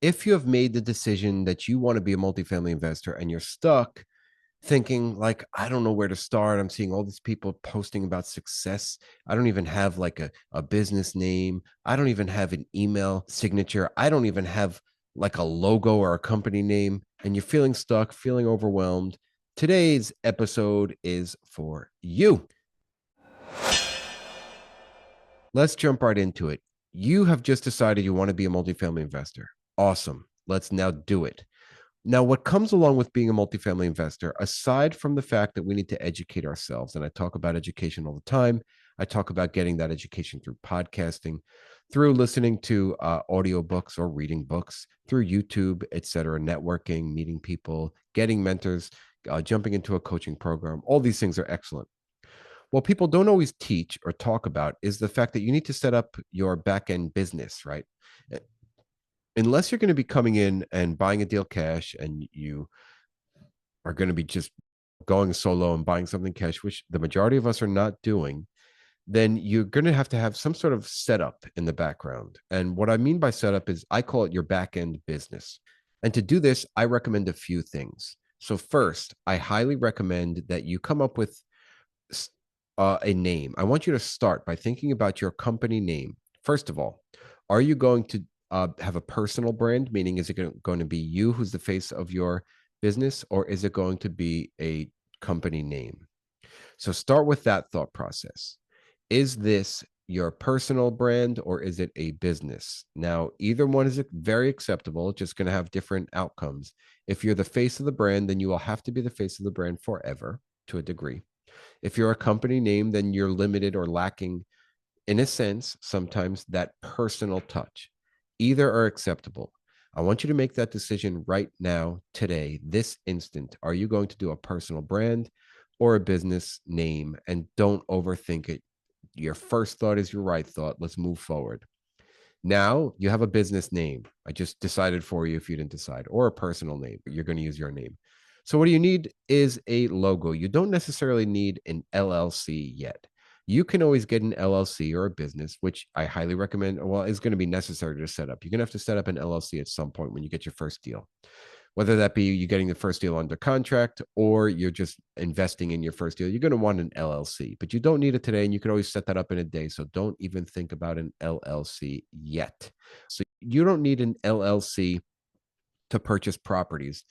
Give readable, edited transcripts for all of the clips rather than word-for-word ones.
If you have made the decision that you want to be a multifamily investor and you're stuck thinking like, I don't know where to start. I'm seeing all these people posting about success. I don't even have like a business name. I don't even have an email signature. I don't even have like a logo or a company name. And you're feeling stuck, feeling overwhelmed. Today's episode is for you. Let's jump right into it. You have just decided you want to be a multifamily investor. Awesome. Let's now do it. Now, what comes along with being a multifamily investor, aside from the fact that we need to educate ourselves, and I talk about education all the time, I talk about getting that education through podcasting, through listening to audiobooks or reading books, through YouTube, et cetera, networking, meeting people, getting mentors, jumping into a coaching program. All these things are excellent. What people don't always teach or talk about is the fact that you need to set up your back end business, right? Unless you're going to be coming in and buying a deal cash and you are going to be just going solo and buying something cash, which the majority of us are not doing, then you're going to have some sort of setup in the background. And what I mean by setup is I call it your back end business. And to do this, I recommend a few things. So, first, I highly recommend that you come up with a name. I want you to start by thinking about your company name. First of all, are you going to have a personal brand? Meaning, is it going to be you who's the face of your business, or is it going to be a company name? So start with that thought process. Is this your personal brand or is it a business? Now, either one is very acceptable, just going to have different outcomes. If you're the face of the brand, then you will have to be the face of the brand forever to a degree. If you're a company name, then you're limited or lacking, in a sense, sometimes that personal touch. Either are acceptable. I want you to make that decision right now, today, this instant. Are you going to do a personal brand or a business name? And don't overthink it. Your first thought is your right thought. Let's move forward. Now you have a business name. I just decided for you if you didn't decide, or a personal name. You're going to use your name. So, what you need is a logo. You don't necessarily need an LLC yet. You can always get an LLC or a business, which I highly recommend. Well, is going to be necessary to set up. You're going to have to set up an LLC at some point when you get your first deal, whether that be you getting the first deal under contract or you're just investing in your first deal. You're going to want an LLC, but you don't need it today. And you can always set that up in a day. So don't even think about an LLC yet. So you don't need an LLC to purchase properties.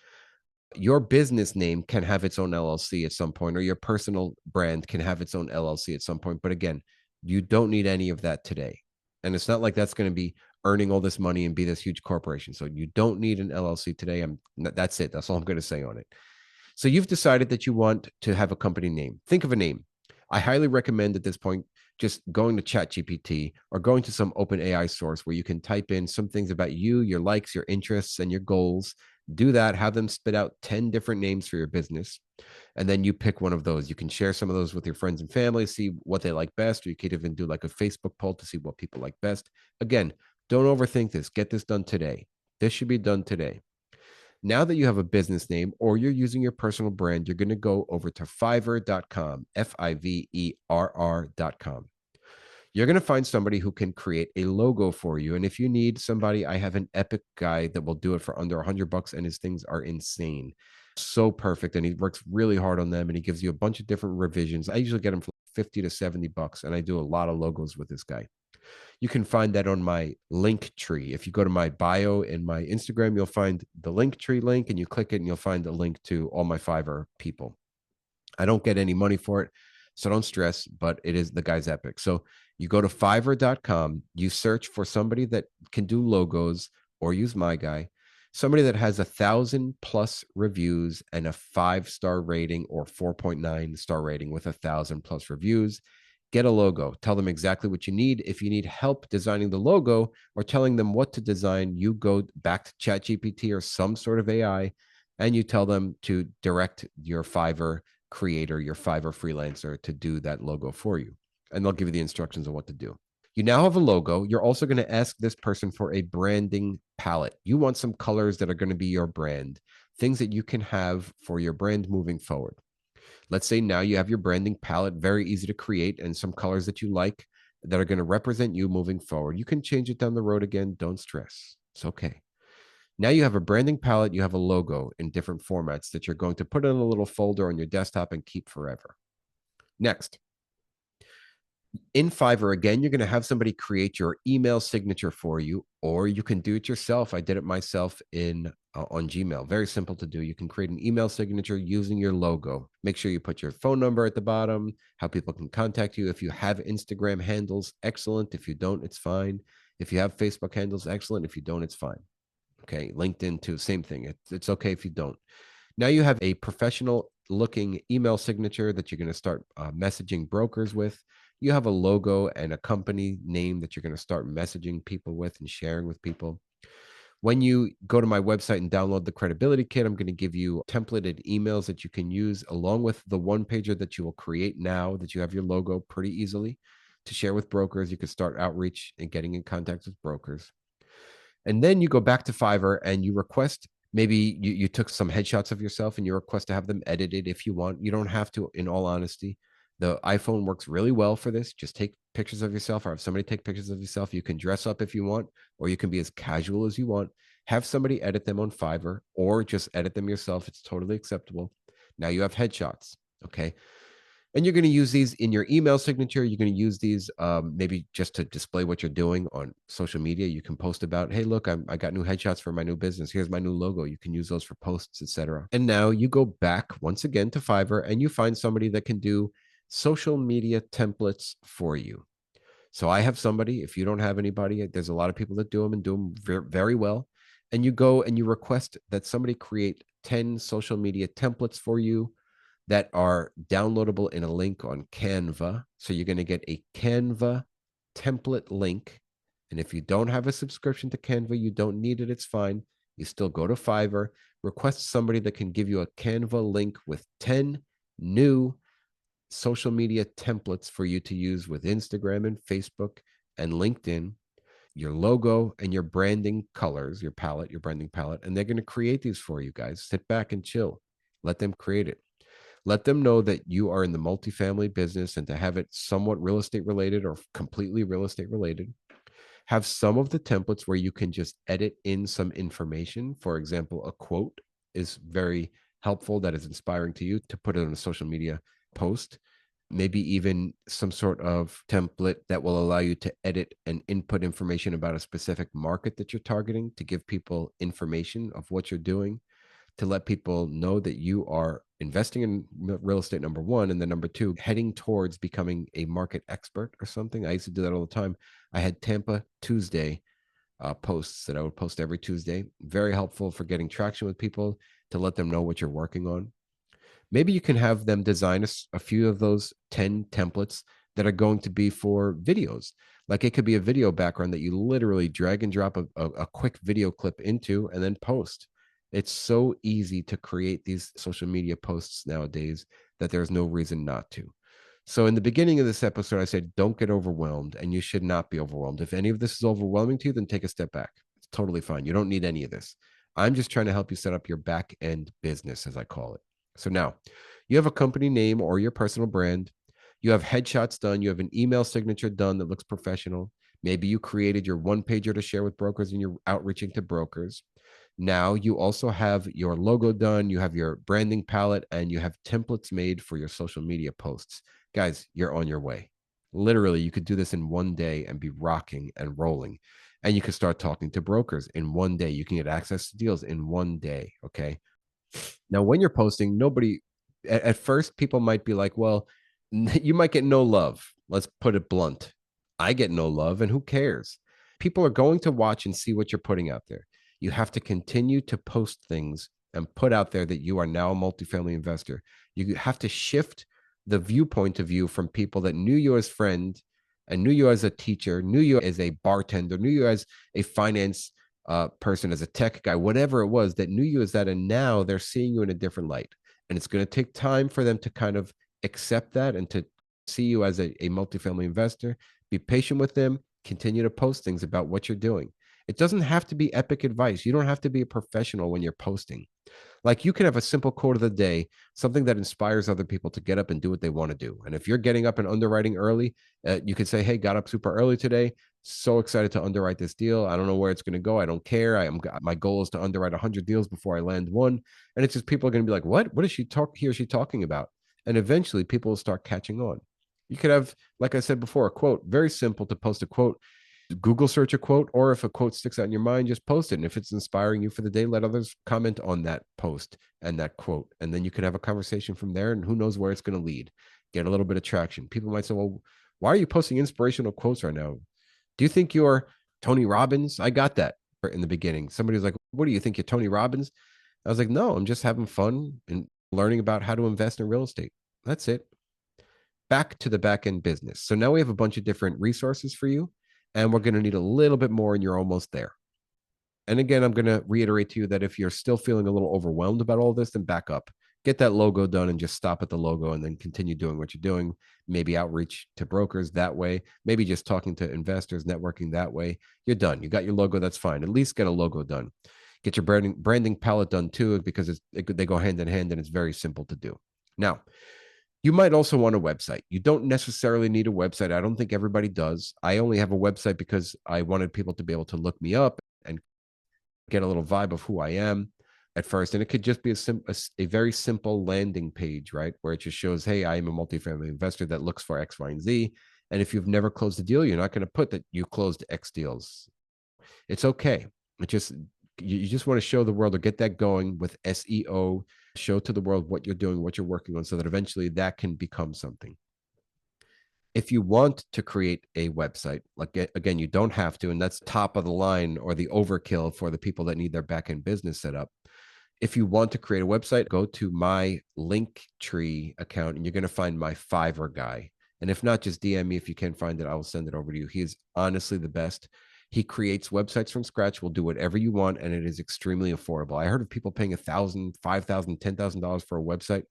Your business name can have its own LLC at some point, or your personal brand can have its own LLC at some point. But again, you don't need any of that today. And it's not like that's going to be earning all this money and be this huge corporation. So you don't need an LLC today. That's it. That's all I'm going to say on it. So you've decided that you want to have a company name. Think of a name. I highly recommend at this point just going to ChatGPT or going to some open AI source where you can type in some things about you, your likes, your interests, and your goals. Do that, have them spit out 10 different names for your business. And then you pick one of those. You can share some of those with your friends and family, see what they like best, or you could even do like a Facebook poll to see what people like best. Again, don't overthink this. Get this done today. This should be done today. Now that you have a business name or you're using your personal brand, you're going to go over to fiverr.com, Fiverr.com. You're going to find somebody who can create a logo for you. And if you need somebody, I have an epic guy that will do it for under $100, and his things are insane. So perfect. And he works really hard on them and he gives you a bunch of different revisions. I usually get him for 50 to $70, and I do a lot of logos with this guy. You can find that on my link tree. If you go to my bio in my Instagram, you'll find the link tree link and you click it and you'll find the link to all my Fiverr people. I don't get any money for it, so don't stress, but it is the guy's epic. So you go to fiverr.com, you search for somebody that can do logos or use my guy, somebody that has 1,000+ reviews and a 5-star rating or 4.9-star rating with 1,000+ reviews. Get a logo. Tell them exactly what you need. If you need help designing the logo or telling them what to design, you go back to ChatGPT or some sort of AI and you tell them to direct your Fiverr creator, your Fiverr freelancer to do that logo for you. And they'll give you the instructions on what to do. You now have a logo. You're also going to ask this person for a branding palette. You want some colors that are going to be your brand, things that you can have for your brand moving forward. Let's say now you have your branding palette, very easy to create, and some colors that you like that are going to represent you moving forward. You can change it down the road again. Don't stress. It's okay. Now you have a branding palette, you have a logo in different formats that you're going to put in a little folder on your desktop and keep forever. Next, in Fiverr, again, you're going to have somebody create your email signature for you, or you can do it yourself. I did it myself in on Gmail. Very simple to do. You can create an email signature using your logo. Make sure you put your phone number at the bottom, how people can contact you. If you have Instagram handles, excellent. If you don't, it's fine. If you have Facebook handles, excellent. If you don't, it's fine. Okay. LinkedIn too, same thing. It's okay if you don't. Now you have a professional looking email signature that you're going to start messaging brokers with. You have a logo and a company name that you're going to start messaging people with and sharing with people. When you go to my website and download the credibility kit, I'm going to give you templated emails that you can use along with the one pager that you will create now that you have your logo pretty easily to share with brokers. You can start outreach and getting in contact with brokers. And then you go back to Fiverr and you request, maybe you took some headshots of yourself and you request to have them edited if you want. You don't have to, in all honesty. The iPhone works really well for this. Just take pictures of yourself or have somebody take pictures of yourself. You can dress up if you want, or you can be as casual as you want. Have somebody edit them on Fiverr or just edit them yourself. It's totally acceptable. Now you have headshots. Okay. And you're going to use these in your email signature. You're going to use these maybe just to display what you're doing on social media. You can post about, hey, look, I got new headshots for my new business. Here's my new logo. You can use those for posts, etc. And now you go back once again to Fiverr and you find somebody that can do social media templates for you. So I have somebody, if you don't have anybody, there's a lot of people that do them and do them very well. And you go and you request that somebody create 10 social media templates for you that are downloadable in a link on Canva. So you're going to get a Canva template link. And if you don't have a subscription to Canva, you don't need it. It's fine. You still go to Fiverr, request somebody that can give you a Canva link with 10 new social media templates for you to use with Instagram and Facebook and LinkedIn, your logo and your branding colors, your palette, your branding palette. And they're going to create these for you guys. Sit back and chill. Let them create it. Let them know that you are in the multifamily business and to have it somewhat real estate related or completely real estate related. Have some of the templates where you can just edit in some information. For example, a quote is very helpful that is inspiring to you to put it on a social media post. Maybe even some sort of template that will allow you to edit and input information about a specific market that you're targeting to give people information of what you're doing, to let people know that you are investing in real estate, number one, and then number two, heading towards becoming a market expert or something. I used to do that all the time. I had Tampa Tuesday posts that I would post every Tuesday. Very helpful for getting traction with people to let them know what you're working on. Maybe you can have them design a few of those 10 templates that are going to be for videos. Like it could be a video background that you literally drag and drop a quick video clip into and then post. It's so easy to create these social media posts nowadays that there's no reason not to. So in the beginning of this episode, I said, don't get overwhelmed, and you should not be overwhelmed. If any of this is overwhelming to you, then take a step back. It's totally fine. You don't need any of this. I'm just trying to help you set up your back end business, as I call it. So now you have a company name or your personal brand. You have headshots done. You have an email signature done that looks professional. Maybe you created your one pager to share with brokers and you're outreaching to brokers. Now you also have your logo done, you have your branding palette, and you have templates made for your social media posts. Guys, you're on your way. Literally, you could do this in one day and be rocking and rolling. And you could start talking to brokers in one day. You can get access to deals in one day. Okay. Now, when you're posting, nobody, at first, people might be like, well, you might get no love. Let's put it blunt. I get no love, and who cares? People are going to watch and see what you're putting out there. You have to continue to post things and put out there that you are now a multifamily investor. You have to shift the viewpoint of you from people that knew you as friend and knew you as a teacher, knew you as a bartender, knew you as a finance person, as a tech guy, whatever it was, that knew you as that. And now they're seeing you in a different light. And it's going to take time for them to kind of accept that and to see you as a multifamily investor. Be patient with them. Continue to post things about what you're doing. It doesn't have to be epic advice. You don't have to be a professional when you're posting. Like you can have a simple quote of the day, something that inspires other people to get up and do what they want to do. And if you're getting up and underwriting early, you could say, hey, got up super early today. So excited to underwrite this deal. I don't know where it's going to go. I don't care. My goal is to underwrite 100 deals before I land one. And it's just people are going to be like, what is he or she talking about? And eventually people will start catching on. You could have, like I said before, a quote, very simple to post a quote. Google search a quote, or if a quote sticks out in your mind, just post it. And if it's inspiring you for the day, let others comment on that post and that quote. And then you could have a conversation from there, and who knows where it's going to lead. Get a little bit of traction. People might say, well, why are you posting inspirational quotes right now? Do you think you're Tony Robbins? I got that in the beginning. Somebody was like, what do you think you're Tony Robbins? I was like, no, I'm just having fun and learning about how to invest in real estate. That's it. Back to the back end business. So now we have a bunch of different resources for you, and we're going to need a little bit more, and you're almost there. And again, I'm going to reiterate to you that if you're still feeling a little overwhelmed about all this, then back up. Get that logo done and just stop at the logo and then continue doing what you're doing. Maybe outreach to brokers that way. Maybe just talking to investors, networking that way. You're done. You got your logo. That's fine. At least get a logo done. Get your branding palette done too, because they go hand in hand and it's very simple to do. Now, you might also want a website. You don't necessarily need a website. I don't think everybody does. I only have a website because I wanted people to be able to look me up and get a little vibe of who I am at first. And it could just be a very simple landing page, right? Where it just shows, hey, I am a multifamily investor that looks for X, Y, and Z. And if you've never closed a deal, you're not going to put that you closed X deals. It's okay. You just want to show the world or get that going with SEO, show to the world what you're doing, what you're working on, so that eventually that can become something. If you want to create a website, like again, you don't have to, and that's top of the line or the overkill for the people that need their back-end business set up. If you want to create a website, go to my Linktree account and you're going to find my Fiverr guy. And if not, just DM me. If you can't find it, I will send it over to you. He is honestly the best. He creates websites from scratch, will do whatever you want, and it is extremely affordable. I heard of people paying $1,000, $5,000, $10,000 for a website.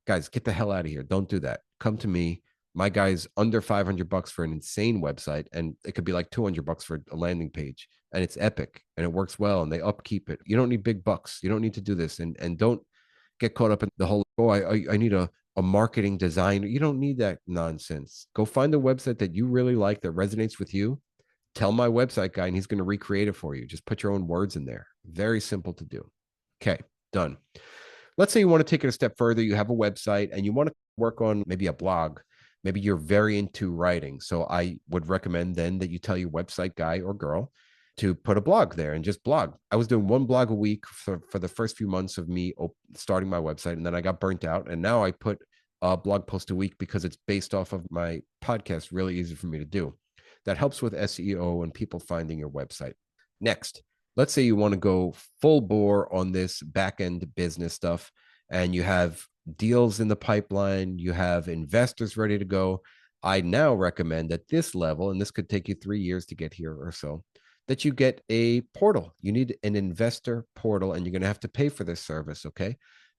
Guys, get the hell out of here. Don't do that. Come to me. My guy's under $500 for an insane website, and it could be like $200 for a landing page, and it's epic and it works well, and they upkeep it. You don't need big bucks. You don't need to do this, and don't get caught up in the whole, oh, I need a marketing designer. You don't need that nonsense. Go find a website that you really like that resonates with you. Tell my website guy, and he's going to recreate it for you. Just put your own words in there. Very simple to do. Okay, done. Let's say you want to take it a step further. You have a website and you want to work on maybe a blog. Maybe you're very into writing. So I would recommend then that you tell your website guy or girl to put a blog there and just blog. I was doing one blog a week for the first few months of me starting my website. And then I got burnt out. And now I put a blog post a week because it's based off of my podcast. Really easy for me to do. That helps with SEO and people finding your website. Next, let's say you want to go full bore on this back end business stuff and you have deals in the pipeline, you have investors ready to go. I now recommend at this level, and this could take you 3 years to get here or so, that you get a portal. You need an investor portal, and you're going to have to pay for this service, okay?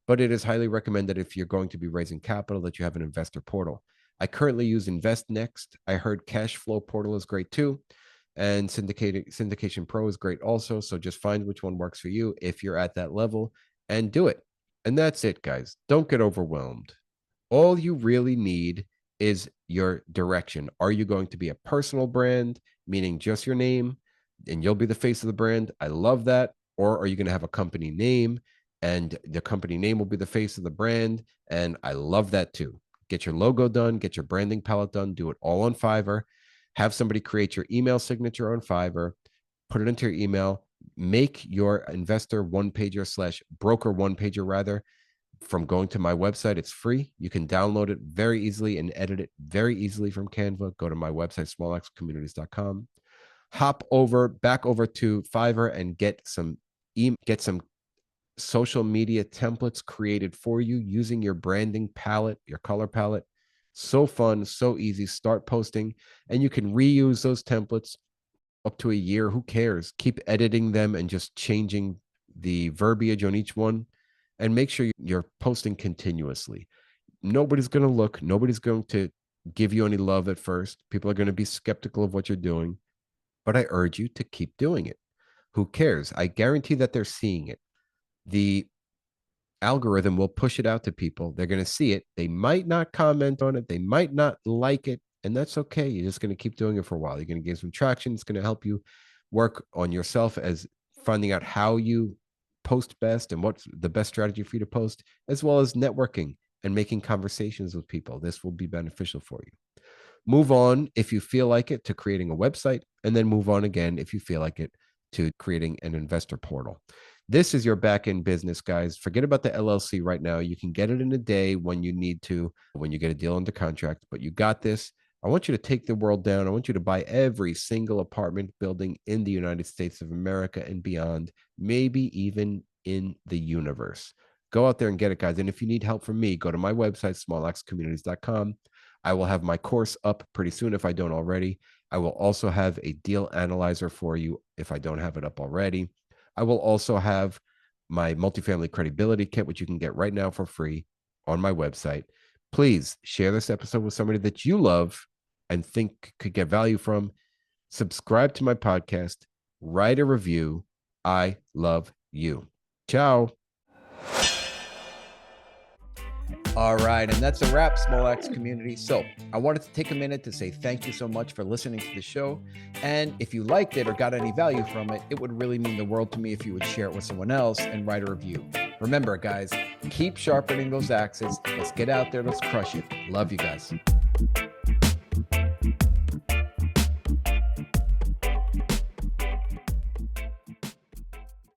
But it is highly recommended if you're going to be raising capital that you have an investor portal. I currently use InvestNext. I heard Cashflow Portal is great too. And Syndication Pro is great also. So just find which one works for you if you're at that level and do it. And that's it, guys. Don't get overwhelmed. All you really need is your direction. Are you going to be a personal brand, meaning just your name, and you'll be the face of the brand? I love that. Or are you going to have a company name, and the company name will be the face of the brand? And I love that too. Get your logo done, get your branding palette done, do it all on Fiverr. Have somebody create your email signature on Fiverr, put it into your email, make your investor one pager / broker one pager rather from going to my website. It's free. You can download it very easily and edit it very easily from Canva. Go to my website, smallxcommunities.com. Hop back over to Fiverr and get some social media templates created for you using your branding palette, your color palette. So fun, so easy. Start posting, and you can reuse those templates up to a year. Who cares? Keep editing them and just changing the verbiage on each one, and make sure you're posting continuously. Nobody's going to look. Nobody's going to give you any love at first. People are going to be skeptical of what you're doing, but I urge you to keep doing it. Who cares? I guarantee that they're seeing it. The algorithm will push it out to people. They're going to see it. They might not comment on it. They might not like it. And that's okay. You're just going to keep doing it for a while. You're going to gain some traction. It's going to help you work on yourself as finding out how you post best and what's the best strategy for you to post, as well as networking and making conversations with people. This will be beneficial for you. Move on if you feel like it to creating a website, and then move on again if you feel like it to creating an investor portal. This is your back end business, guys. Forget about the LLC right now. You can get it in a day when you need to, when you get a deal under contract, but you got this. I want you to take the world down. I want you to buy every single apartment building in the United States of America and beyond, maybe even in the universe. Go out there and get it, guys. And if you need help from me, go to my website, smallxcommunities.com. I will have my course up pretty soon if I don't already. I will also have a deal analyzer for you if I don't have it up already. I will also have my multifamily credibility kit, which you can get right now for free on my website. Please share this episode with somebody that you love and think could get value from. Subscribe to my podcast, write a review. I love you. Ciao. All right, and that's a wrap, Small Axe community. So I wanted to take a minute to say thank you so much for listening to the show. And if you liked it or got any value from it, it would really mean the world to me if you would share it with someone else and write a review. Remember, guys, keep sharpening those axes. Let's get out there. Let's crush it. Love you guys.